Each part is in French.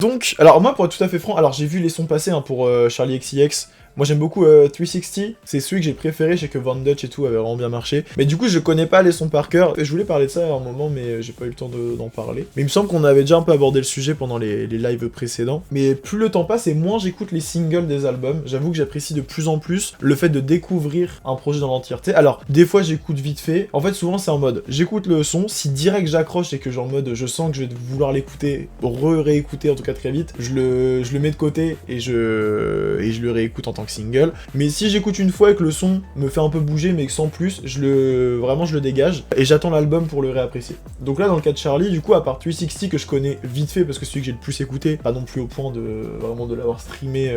Donc, alors moi pour être tout à fait franc, alors j'ai vu les sons passer hein, pour Charlie XCX. Moi j'aime beaucoup 360, c'est celui que j'ai préféré, je sais que Van Dutch et tout avait vraiment bien marché. Mais du coup je connais pas les sons par cœur, et je voulais parler de ça à un moment mais j'ai pas eu le temps d'en parler. Mais il me semble qu'on avait déjà un peu abordé le sujet pendant les lives précédents. Mais plus le temps passe et moins j'écoute les singles des albums, j'avoue que j'apprécie de plus en plus le fait de découvrir un projet dans l'entièreté. Alors des fois j'écoute vite fait, en fait souvent c'est en mode j'écoute le son, si direct j'accroche et que genre en mode je sens que je vais vouloir l'écouter, réécouter en tout cas très vite, je le mets de côté et je le réécoute en tant que single. Mais si j'écoute une fois et que le son me fait un peu bouger mais sans plus, je le dégage et j'attends l'album pour le réapprécier. Donc là dans le cas de Charlie, du coup à part 360 que je connais vite fait parce que c'est celui que j'ai le plus écouté, pas non plus au point de vraiment de l'avoir streamé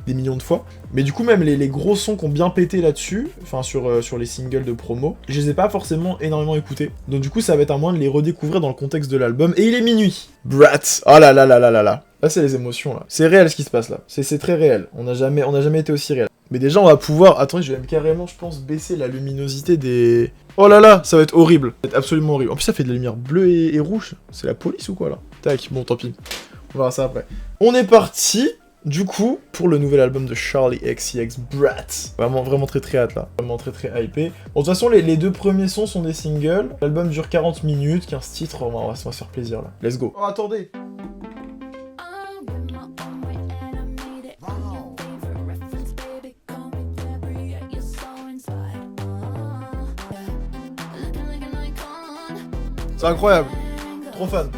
des millions de fois, mais du coup même les gros sons qui ont bien pété là-dessus, enfin sur les singles de promo, je les ai pas forcément énormément écoutés. Donc du coup ça va être un moyen de les redécouvrir dans le contexte de l'album. Et il est minuit. Brat. Oh là là là là là là. Là, c'est les émotions, là. C'est réel, ce qui se passe, là. C'est très réel. On n'a jamais été aussi réel. Mais déjà, on va pouvoir... Attendez, je vais même carrément, je pense, baisser la luminosité des... Oh là là, ça va être horrible. Ça va être absolument horrible. En plus, ça fait de la lumière bleue et rouge. C'est la police ou quoi, là? Tac, bon, tant pis. On verra ça après. On est parti, du coup, pour le nouvel album de Charlie XCX, Brat. Vraiment, vraiment très très hâte, là. Vraiment très très hypé. Bon, de toute façon, les deux premiers sons sont des singles. L'album dure 40 minutes, 15 titres. On va se faire plaisir, là. Let's go. Oh, attendez. C'est incroyable, trop fan.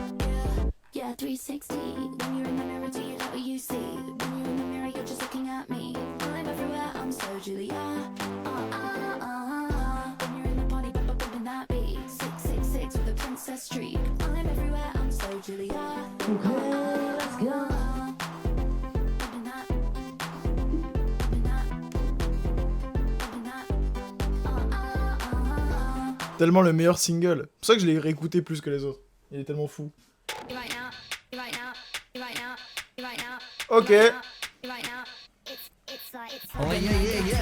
Tellement le meilleur single. C'est pour ça que je l'ai réécouté plus que les autres. Il est tellement fou. Ok. Oh yeah, yeah, yeah.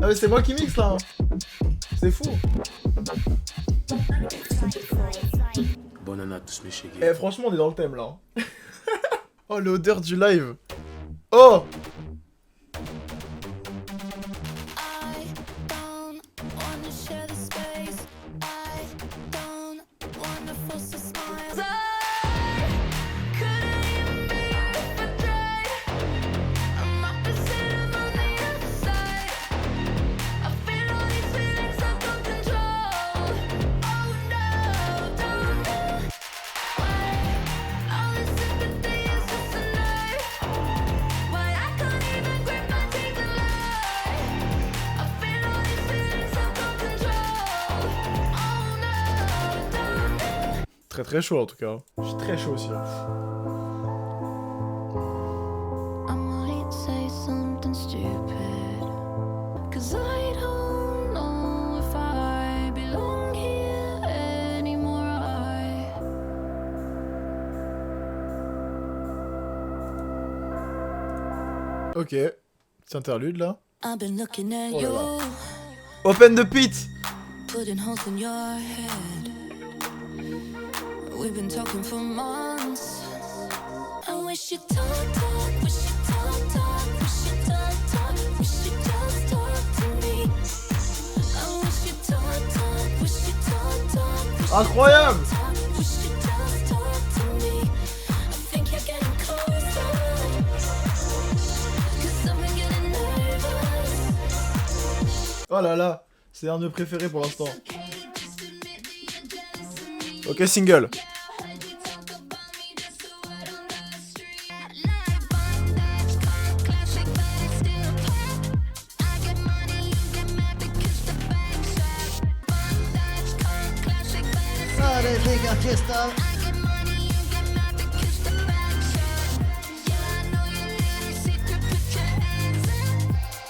Ah mais c'est moi qui mixe là. C'est fou. Eh franchement on est dans le thème là. Oh l'odeur du live. Oh. Très très chaud en tout cas. Je suis très chaud aussi. Là. Ok, c'est interlude là. Oh là là. Open the pit. We've been talking for months. I wish you talk, wish you talk, wish you talk, wish you just talk to me. I wish you talk, wish you talk. Incroyable. Wish you just talk to me. I think you're getting closer. 'Cause I've been getting nervous. Oh là là, c'est un de mes préférés pour l'instant. Ok, single. Digga, Kristall.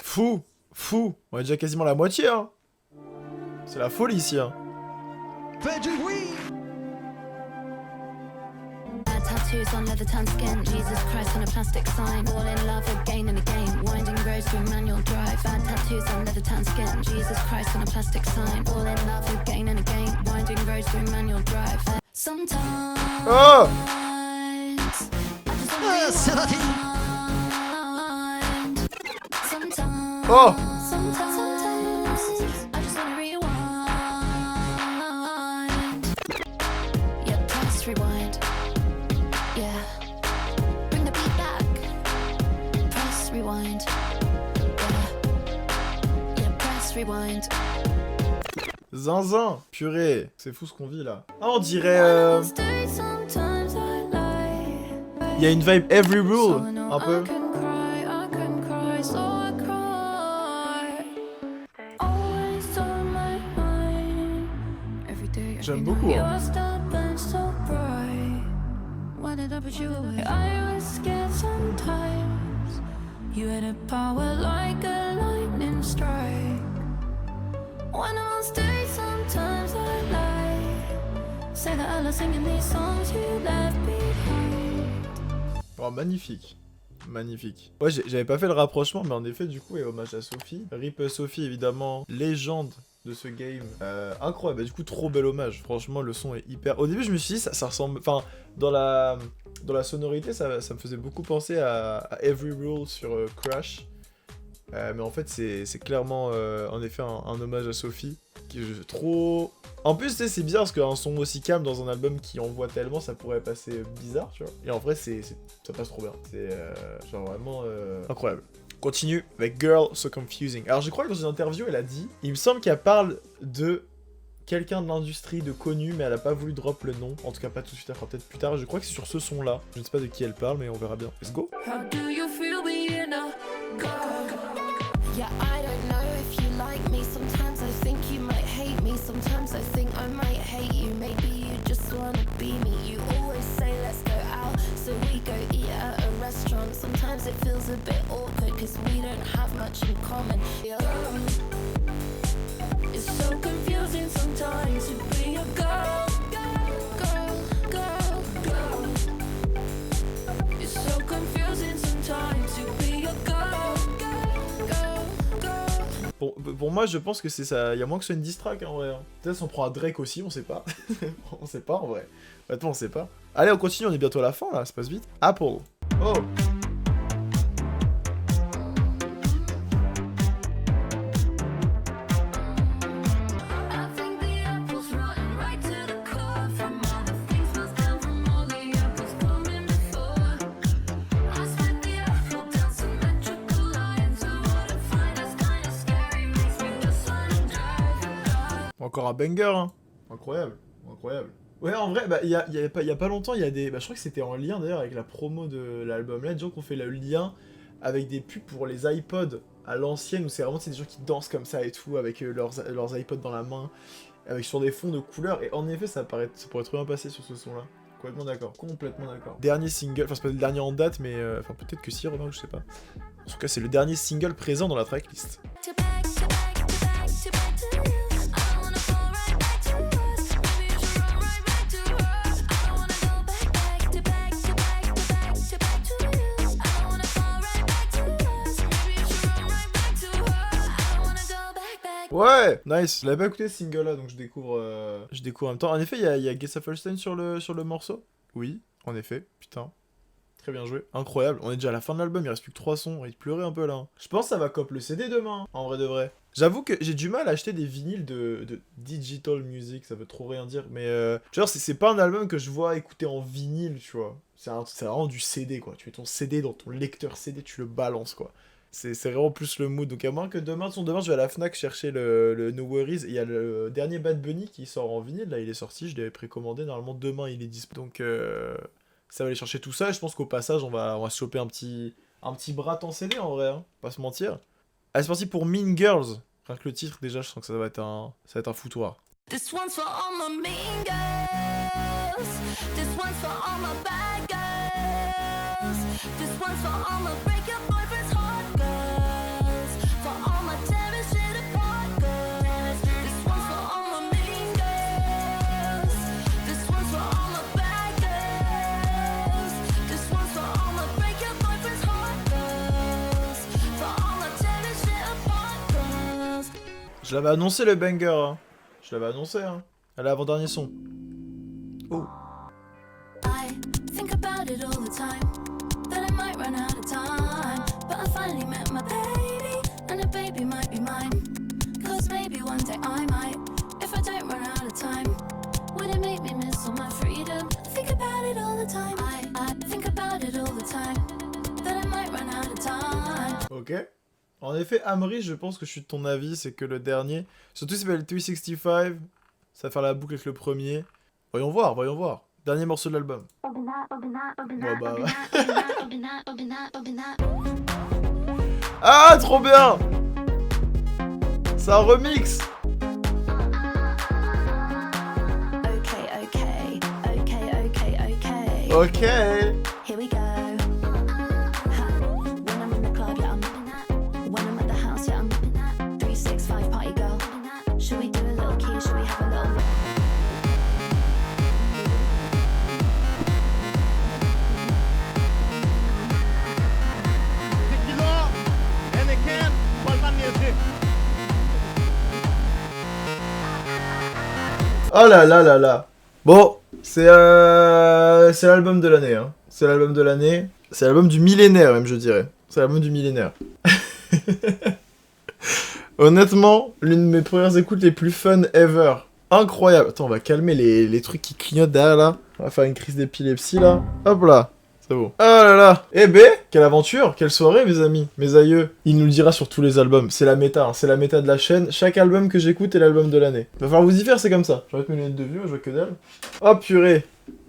Fou. On est déjà quasiment la moitié, hein. C'est la folie ici, hein. Fais du bruit. Tattoos on leather tan skin, Jesus Christ on a plastic sign. All in love again and again, winding roads through manual drive. Bad tattoos on leather tan skin, Jesus Christ on a plastic sign. All in love again and again, winding roads through manual drive. Sometimes Oh I just Ah, c'est parti. Sometimes Oh I just wanna rewind. Yeah, press rewind. Yeah, bring the beat back. Press rewind. Yeah, press rewind. Zinzin. Purée. C'est fou ce qu'on vit, là. Ah, on dirait... Sometimes I lie. Il y a une vibe Every Rule, So I know un peu. I can cry, so I cry. Always on my mind. Every day, every J'aime night. beaucoup, hein. You're stubborn, so bright. Why did I put you away? I was scared sometimes. You had a power like a lightning strike. When I'm on stage, sometimes I lie. Say that I love singing these songs you left behind. Oh, magnifique. Magnifique. Ouais, j'avais pas fait le rapprochement, mais en effet, du coup, et hommage à Sophie. Rip Sophie, évidemment, légende de ce game. Incroyable. Bah, du coup, trop bel hommage. Franchement, le son est hyper... Au début, je me suis dit, ça ressemble... Enfin, dans la sonorité, ça me faisait beaucoup penser à Every Rule sur Crash. Mais en fait, c'est clairement, en effet, un hommage à Sophie. Qui est trop... En plus, tu sais, c'est bizarre parce qu'un son aussi calme dans un album qui envoie tellement, ça pourrait passer bizarre, tu vois. Et en vrai, ça passe trop bien. C'est genre vraiment incroyable. Continue avec Girl So Confusing. Alors, je crois que dans une interview, elle a dit, il me semble qu'elle parle de quelqu'un de l'industrie de connu, mais elle a pas voulu drop le nom. En tout cas, pas tout de suite, elle fera peut-être plus tard. Je crois que c'est sur ce son-là. Je ne sais pas de qui elle parle, mais on verra bien. Let's go. How do you feel being a girl? Yeah, I don't know if you like me. Sometimes I think you might hate me. Sometimes I think I might hate you. Maybe you just wanna be me. You always say let's go out, so we go eat at a restaurant. Sometimes it feels a bit awkward cause we don't have much in common. Yeah. It's so confusing sometimes to be a girl. Girl. It's so confusing sometimes to be a girl. Pour moi, je pense que c'est ça. Il y a moins que ce soit une diss track, hein, en vrai. Hein. Peut-être on prend un Drake aussi, on sait pas. On sait pas en vrai. Honnêtement, on sait pas. Allez, on continue, on est bientôt à la fin là, ça passe vite. Apple. Oh. I think the apple's rotten right to the core. From all the things passed down from all the apples coming before. I spent the apple down symmetrical lines. So what I find is kinda scary. Makes me just wanna drive. Encore un banger, hein. Incroyable. Incroyable. Ouais, en vrai, bah, il y a pas longtemps, il y a des... Bah, je crois que c'était en lien d'ailleurs avec la promo de l'album là, des gens qui ont fait le lien avec des pubs pour les iPods à l'ancienne, où c'est vraiment des gens qui dansent comme ça et tout, avec leurs iPods dans la main, avec sur des fonds de couleurs, et en effet, ça pourrait très bien passer sur ce son-là. Complètement d'accord, complètement d'accord. Dernier single, enfin c'est pas le dernier en date, mais enfin peut-être que si, Romain, je sais pas. En tout cas, c'est le dernier single présent dans la tracklist. To back, to back, to back, to back to you. I don't wanna go right back to us. Maybe you should run right back to us. I don't wanna go back, to back, to back, to back, to back to you. I don't wanna go right back to us. Maybe you should run right back to her. I don't wanna go back. Ouais, nice. Je l'avais pas écouté ce single-là, donc je découvre en même temps. En effet, il y a Gessa Folstein sur le morceau. Oui, en effet. Putain. Très bien joué. Incroyable. On est déjà à la fin de l'album, il reste plus que 3 sons. Il pleurait un peu là. Je pense que ça va cop le CD demain, en vrai de vrai. J'avoue que j'ai du mal à acheter des vinyles de digital music, ça veut trop rien dire. Mais genre, c'est pas un album que je vois écouter en vinyle, tu vois. C'est vraiment du CD, quoi. Tu mets ton CD dans ton lecteur CD, tu le balances, quoi. C'est vraiment plus le mood. Donc à moins que demain je vais à la Fnac chercher le No Worries. Et il y a le dernier Bad Bunny qui sort en vinyle. Là, il est sorti, je l'avais précommandé. Normalement, demain, il est dispo. Donc ça va aller chercher tout ça. Et je pense qu'au passage, on va se choper un petit brat en CD en vrai. Hein. Pas se mentir. Allez, c'est parti pour Mean Girls. Rien que le titre, déjà, je sens que ça va être un foutoir. This one's for all my mean girls. This one's for all my bad girls. This one's for all my break your boyfriend's heart girls. For all my tearing shit apart girls. This one's for all my mean girls. This one's for all my bad girls. This one's for all my break your boyfriend's heart girls. For all my tearing shit apart girls. Je l'avais annoncé le banger, hein. Je l'avais annoncé, hein. Allez, avant-dernier son. Oh. I think about it all the time, that I might run out of time. But I finally met my baby, and the baby might be mine. Cause maybe one day I might, if I don't run out of time. Would it make me miss all my freedom? I think about it all the time. I think about it all the time, that I might run out of time. Ok. En effet, Amri, je pense que je suis de ton avis, c'est que le dernier, surtout il s'appelle 365, ça va faire la boucle avec le premier. Voyons voir, voyons voir. Dernier morceau de l'album. Oh bah ouais. Ah, trop bien! C'est un remix! Ok. Here we go. When I'm in the club, yeah, I'm when I'm at the house, yeah, I'm 365 party girl. Should we do a little key? Should we have a little? Oh là là là là. Bon, c'est l'album de l'année, hein. C'est l'album de l'année. C'est l'album du millénaire, même, je dirais. C'est l'album du millénaire. Honnêtement, l'une de mes premières écoutes les plus fun ever. Incroyable. Attends, on va calmer les trucs qui clignotent derrière, là. On va faire une crise d'épilepsie, là. Hop là. C'est bon. Oh là là. Eh ben, quelle aventure, quelle soirée, mes amis, mes aïeux. Il nous le dira sur tous les albums. C'est la méta, hein. C'est la méta de la chaîne. Chaque album que j'écoute est l'album de l'année. Va falloir vous y faire, c'est comme ça. J'arrête mes lunettes de vue, je vois que dalle. Oh purée.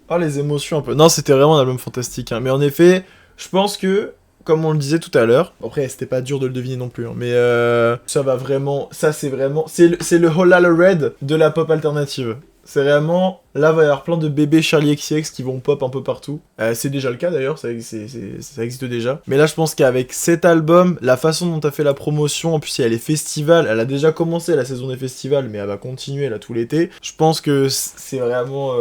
Oh les émotions un peu. Non, c'était vraiment un album fantastique, hein. Mais en effet, je pense que, comme on le disait tout à l'heure, après c'était pas dur de le deviner non plus, hein, mais ça va vraiment, ça c'est vraiment, c'est le Holala Red de la pop alternative. C'est vraiment, là va y avoir plein de bébés Charlie XCX qui vont pop un peu partout. C'est déjà le cas d'ailleurs, ça existe déjà. Mais là je pense qu'avec cet album, la façon dont t'as fait la promotion, en plus il y a les festivals, elle a déjà commencé la saison des festivals, mais elle va continuer là tout l'été. Je pense que c'est vraiment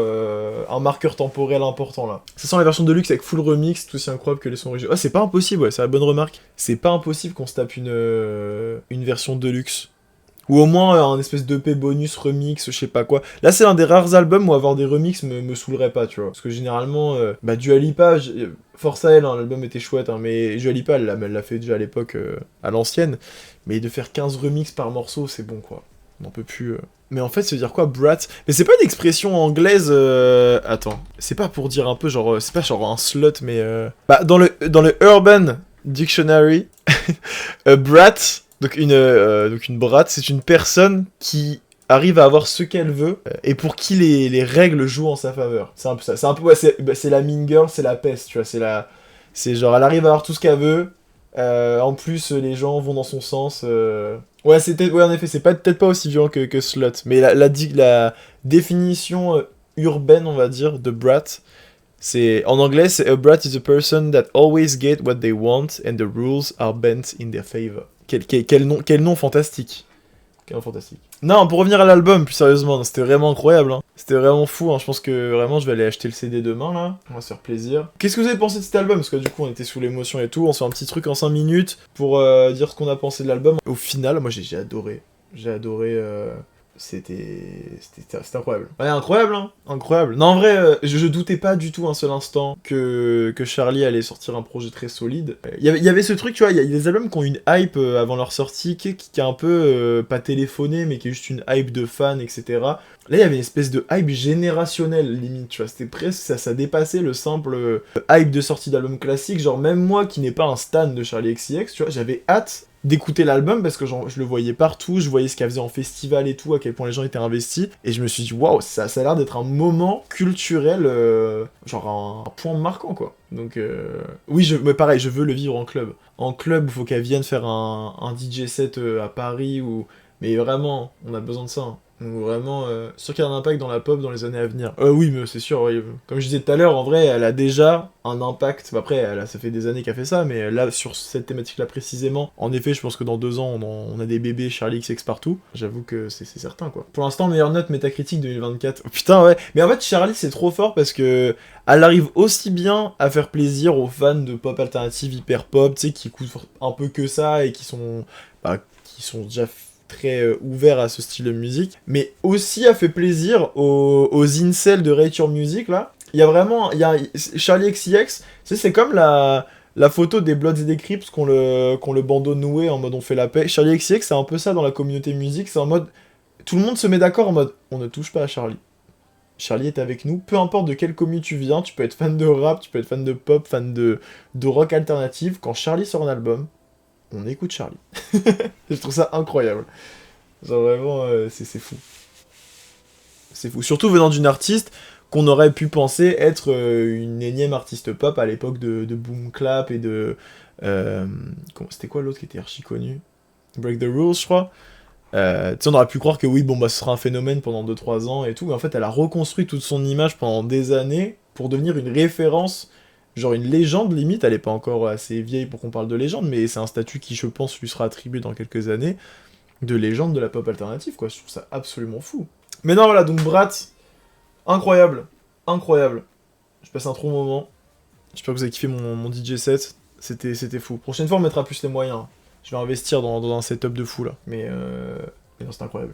un marqueur temporel important là. Ça sent la version de luxe avec full remix, tout aussi incroyable que les sons originaux. Ah c'est pas impossible, ouais, c'est la bonne remarque. C'est pas impossible qu'on se tape une version de luxe. Ou au moins un espèce d'EP bonus remix, je sais pas quoi. Là c'est un des rares albums où avoir des remixes me saoulerait pas, tu vois. Parce que généralement, Dua Lipa, force à elle, hein, l'album était chouette, hein, mais Dua Lipa elle l'a fait déjà à l'époque, à l'ancienne. Mais de faire 15 remixes par morceau, c'est bon quoi. On n'en peut plus... Mais en fait, ça veut dire quoi, brat? Mais c'est pas une expression anglaise... Attends, c'est pas pour dire un peu genre... c'est pas genre un slut, mais... Bah, dans le Urban Dictionary, brat... Donc une brate, c'est une personne qui arrive à avoir ce qu'elle veut et pour qui les règles jouent en sa faveur. C'est un peu ça. C'est un peu, ouais, c'est la mean girl, c'est la peste, tu vois. C'est genre, elle arrive à avoir tout ce qu'elle veut. En plus, les gens vont dans son sens. Ouais, ouais, en effet, c'est peut-être pas aussi violent que slut. Mais la définition urbaine, on va dire, de brat, en anglais, c'est a brat is a person that always get what they want and the rules are bent in their favor. Quel nom fantastique. Quel nom fantastique. Non, pour revenir à l'album, plus sérieusement, c'était vraiment incroyable, hein. C'était vraiment fou, hein. Je pense que vraiment je vais aller acheter le CD demain, là. On va se faire plaisir. Qu'est-ce que vous avez pensé de cet album? Parce que du coup, on était sous l'émotion et tout. On se fait un petit truc en 5 minutes pour dire ce qu'on a pensé de l'album. Au final, moi j'ai adoré. J'ai adoré... C'était incroyable. Ouais, incroyable, hein. Incroyable. Non, en vrai, je doutais pas du tout un seul instant que Charlie allait sortir un projet très solide. Il y avait ce truc, tu vois, il y a des albums qui ont une hype avant leur sortie, qui est un peu, pas téléphoné, mais qui est juste une hype de fans, etc. Là, il y avait une espèce de hype générationnelle, limite, tu vois. C'était presque, ça dépassait le simple hype de sortie d'album classique. Genre, même moi, qui n'ai pas un stan de Charlie XCX, tu vois, j'avais hâte d'écouter l'album parce que je le voyais partout, je voyais ce qu'elle faisait en festival et tout, à quel point les gens étaient investis, et je me suis dit waouh, ça a l'air d'être un moment culturel, genre un point marquant quoi. Donc oui, mais pareil, je veux le vivre en club. En club, il faut qu'elle vienne faire un DJ set à Paris, mais vraiment, on a besoin de ça, hein. Donc vraiment, sûr qu'il y a un impact dans la pop dans les années à venir. Oui, mais c'est sûr, oui. Comme je disais tout à l'heure, en vrai, elle a déjà un impact. Après, ça fait des années qu'elle fait ça, mais là, sur cette thématique-là précisément, en effet, je pense que dans 2 ans, on a des bébés Charlie XX partout. J'avoue que c'est certain, quoi. Pour l'instant, meilleure note Metacritic 2024. Oh, putain, ouais. Mais en fait, Charlie, c'est trop fort parce que elle arrive aussi bien à faire plaisir aux fans de pop alternative hyper pop, tu sais, qui écoutent un peu que ça et qui sont déjà très ouverts à ce style de musique, mais aussi a fait plaisir aux incels de Rate Your Music, là. Il y a vraiment... Charlie XCX, tu sais, c'est comme la photo des Bloods et des Crips qu'on le bandeau noué en mode on fait la paix. Charlie XCX, c'est un peu ça dans la communauté musique, c'est en mode... Tout le monde se met d'accord en mode on ne touche pas à Charlie. Charlie est avec nous, peu importe de quelle commu tu viens, tu peux être fan de rap, tu peux être fan de pop, fan de rock alternative, quand Charlie sort un album, on écoute Charlie. Je trouve ça incroyable. Genre vraiment, c'est fou. C'est fou. Surtout venant d'une artiste qu'on aurait pu penser être une énième artiste pop à l'époque de Boom Clap et de... C'était quoi l'autre qui était archi connu? Break the Rules, je crois. Tu sais, on aurait pu croire que oui, bon, bah, ce sera un phénomène pendant 2-3 ans et tout, mais en fait, elle a reconstruit toute son image pendant des années pour devenir une référence, genre une légende limite. Elle est pas encore assez vieille pour qu'on parle de légende, mais c'est un statut qui, je pense, lui sera attribué dans quelques années, de légende de la pop alternative, quoi. Je trouve ça absolument fou. Mais non, voilà, donc Brat, incroyable, incroyable. Je passe un trop bon moment. J'espère que vous avez kiffé mon DJ set. C'était fou. Prochaine fois, on mettra plus les moyens. Je vais investir dans un setup de fou, là. Mais non, c'est incroyable.